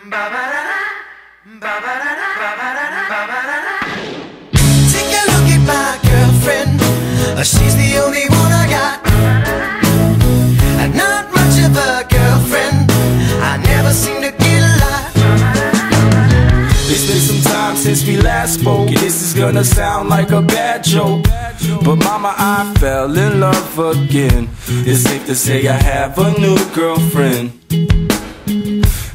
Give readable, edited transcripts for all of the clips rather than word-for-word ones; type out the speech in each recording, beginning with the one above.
Take a look at my girlfriend. She's the only one I got. Not much of a girlfriend. I never seem to get a lot. It's been some time since we last spoke. This is gonna sound like a bad joke, but mama, I fell in love again. It's safe to say I have a new girlfriend.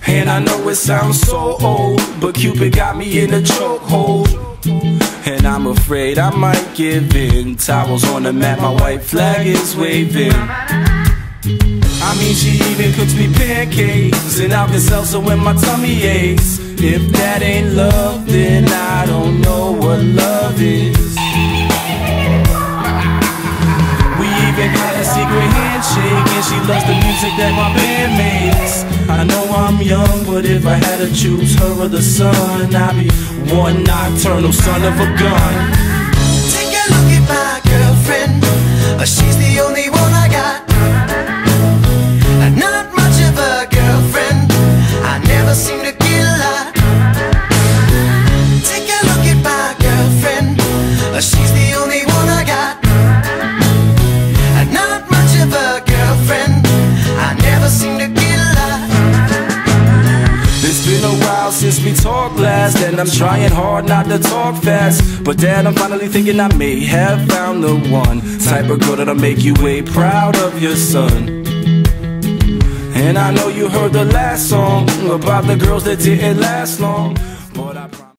And I know it sounds so old, but Cupid got me in a chokehold. And I'm afraid I might give in. Towels on the mat, my white flag is waving. I mean, she even cooks me pancakes and Alka-Seltzer when my tummy aches. If that ain't love, then I don't know what love is. We even had a secret handshake, and she loves the music that my band makes. I know I'm young, but if I had to choose her or the sun, I'd be one nocturnal son of a gun. Take a look at my girlfriend. She's the only one I got. Not much of a girlfriend. I never seem to get a lot. Take a look at my girlfriend. She's the only one I got. Not much of a girlfriend. I never seem to get a lot. It's been a while since we talked last, and I'm trying hard not to talk fast. But Dad, I'm finally thinking I may have found the one type of girl that'll make you way proud of your son. And I know you heard the last song about the girls that didn't last long.